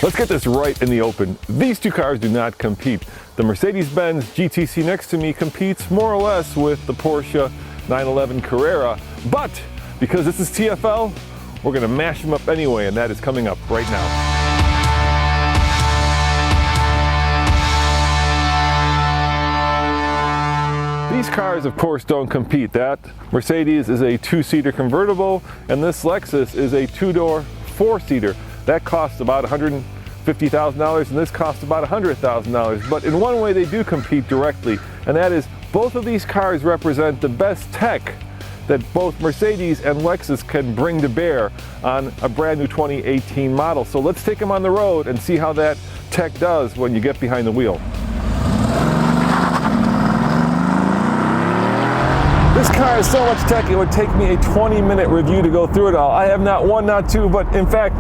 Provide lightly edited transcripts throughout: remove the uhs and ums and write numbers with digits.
Let's get this right in the open. These two cars do not compete. The Mercedes-Benz GTC next to me competes more or less with the Porsche 911 Carrera, but because this is TFL, we're going to mash them up anyway, and that is coming up right now. These cars, of course, don't compete. That Mercedes is a two-seater convertible, and this Lexus is a two-door, four-seater. That costs about $150,000, and this costs about $100,000. But in one way, they do compete directly, and that is both of these cars represent the best tech that both Mercedes and Lexus can bring to bear on a brand new 2018 model. So let's take them on the road and see how that tech does when you get behind the wheel. This car has so much tech, it would take me a 20-minute review to go through it all. I have not one, not two, but in fact,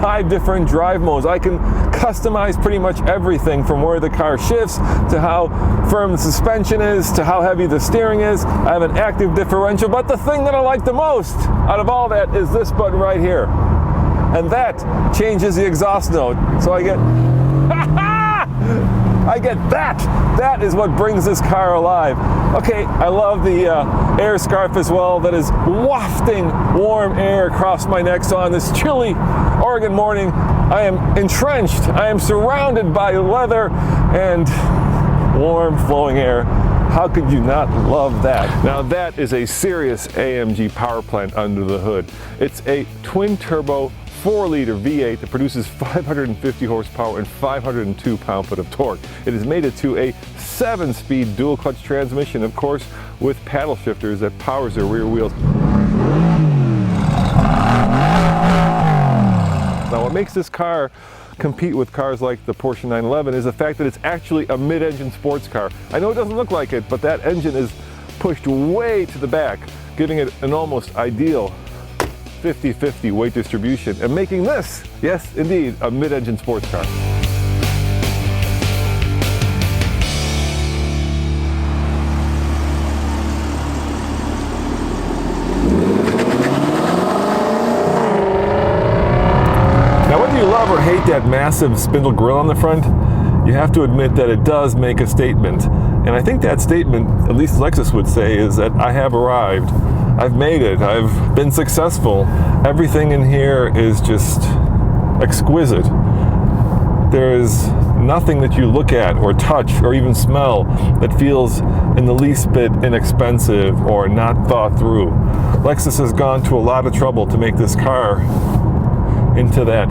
5 different drive modes. I can customize pretty much everything from where the car shifts, to how firm the suspension is, to how heavy the steering is. I have an active differential, but the thing that I like the most out of all that is this button right here. And that changes the exhaust note. So I get that. That is what brings this car alive. Okay, I love the air scarf as well that is wafting warm air across my neck. So on this chilly Oregon morning, I am entrenched. I am surrounded by leather and warm flowing air. How could you not love that? Now that is a serious AMG power plant under the hood. It's a twin turbo 4-liter V8 that produces 550 horsepower and 502 pound-foot of torque. It is mated to a 7-speed dual-clutch transmission, of course, with paddle shifters that powers their rear wheels. Now, what makes this car compete with cars like the Porsche 911 is the fact that it's actually a mid-engine sports car. I know it doesn't look like it, but that engine is pushed way to the back, giving it an almost ideal 50-50 weight distribution and making this, yes indeed, a mid-engine sports car. Now whether you love or hate that massive spindle grille on the front, you have to admit that it does make a statement. And I think that statement, at least Lexus would say, is that I have arrived. I've made it. I've been successful. Everything in here is just exquisite. There is nothing that you look at or touch or even smell that feels in the least bit inexpensive or not thought through. Lexus has gone to a lot of trouble to make this car into that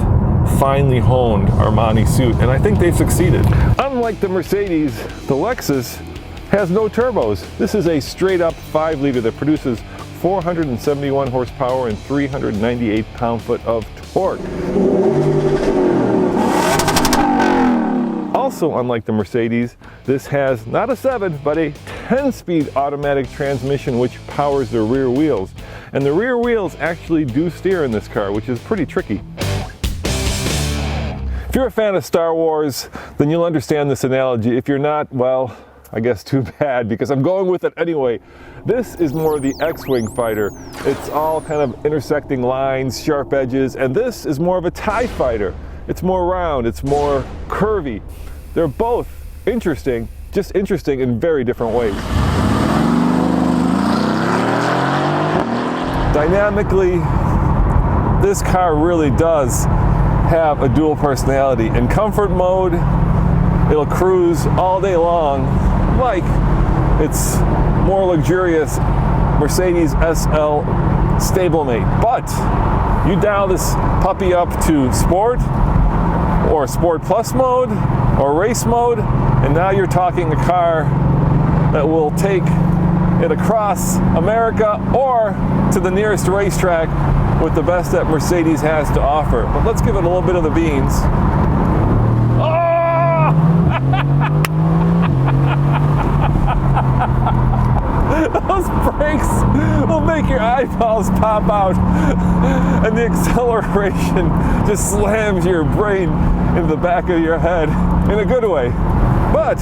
finely honed Armani suit, and I think they've succeeded. Unlike the Mercedes, the Lexus has no turbos. This is a straight up 5-liter that produces 471 horsepower and 398 pound-foot of torque. Also, unlike the Mercedes, this has not a 7, but a 10-speed automatic transmission which powers the rear wheels. And the rear wheels actually do steer in this car, which is pretty tricky. If you're a fan of Star Wars, then you'll understand this analogy. If you're not, well, I guess too bad, because I'm going with it anyway. This is more the X-Wing fighter. It's all kind of intersecting lines, sharp edges, and this is more of a TIE fighter. It's more round, it's more curvy. They're both interesting, just interesting in very different ways. Dynamically, this car really does have a dual personality. In comfort mode, it'll cruise all day long like it's more luxurious Mercedes SL stablemate. But you dial this puppy up to sport or sport plus mode or race mode, and now you're talking a car that will take it across America or to the nearest racetrack with the best that Mercedes has to offer. But let's give it a little bit of the beans. Oh! Those brakes will make your eyeballs pop out, and the acceleration just slams your brain into the back of your head in a good way. But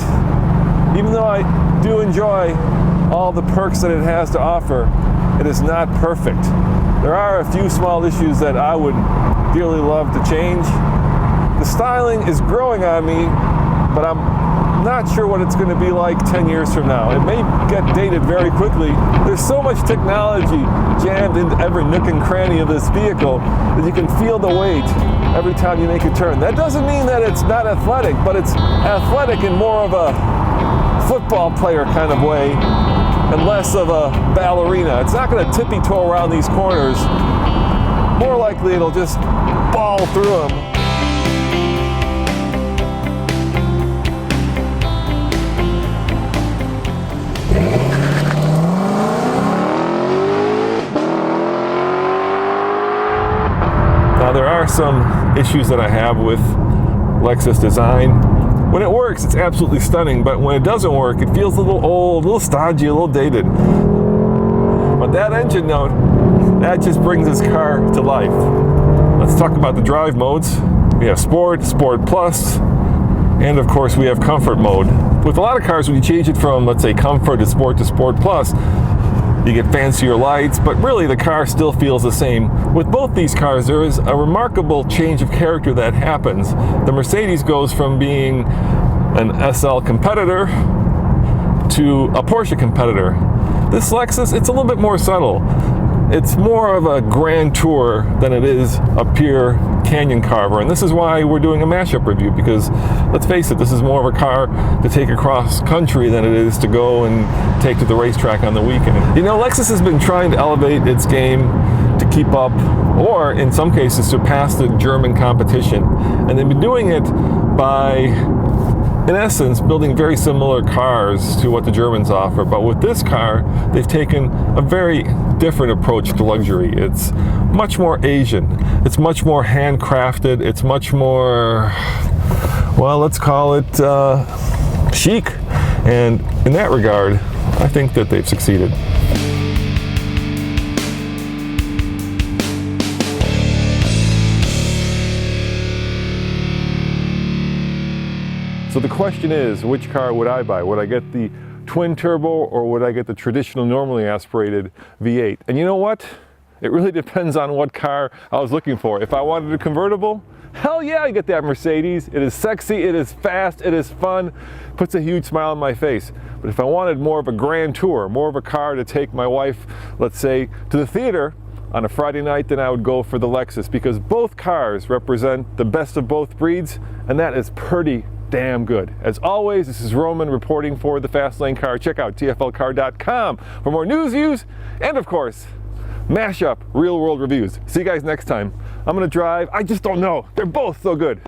even though I do enjoy all the perks that it has to offer, it is not perfect. There are a few small issues that I would dearly love to change. The styling is growing on me, but I'm not sure what it's going to be like 10 years from now. It may get dated very quickly. There's so much technology jammed into every nook and cranny of this vehicle that you can feel the weight every time you make a turn. That doesn't mean that it's not athletic, but it's athletic in more of a football player kind of way and less of a ballerina. It's not going to tippy-toe around these corners. More likely it'll just ball through them. Now there are some issues that I have with Lexus design. When it works, it's absolutely stunning, but when it doesn't work, it feels a little old, a little stodgy, a little dated. But that engine note, that just brings this car to life. Let's talk about the drive modes. We have Sport, Sport Plus, and of course we have Comfort mode. With a lot of cars, when you change it from, let's say, Comfort to Sport Plus, you get fancier lights, but really the car still feels the same. With both these cars, there is a remarkable change of character that happens. The Mercedes goes from being an SL competitor to a Porsche competitor. This Lexus, it's a little bit more subtle. It's more of a grand tour than it is a pure canyon carver, and this is why we're doing a mashup review, because let's face it, this is more of a car to take across country than it is to go and take to the racetrack on the weekend. You know, Lexus has been trying to elevate its game to keep up, or in some cases surpass the German competition, and they've been doing it by, in essence, building very similar cars to what the Germans offer. But with this car, they've taken a very different approach to luxury. It's much more Asian. It's much more handcrafted. It's much more, well, let's call it chic. And in that regard, I think that they've succeeded. So the question is, which car would I buy? Would I get the twin turbo or would I get the traditional normally aspirated V8? And you know what? It really depends on what car I was looking for. If I wanted a convertible, hell yeah, I get that Mercedes. It is sexy, it is fast, it is fun, puts a huge smile on my face. But if I wanted more of a grand tour, more of a car to take my wife, let's say, to the theater on a Friday night, then I would go for the Lexus, because both cars represent the best of both breeds, and that is pretty damn good. As always, this is Roman reporting for the Fast Lane Car. Check out tflcar.com for more news, views, and of course, Mashup real world reviews. See you guys next time. I'm gonna drive, I just don't know. They're both so good.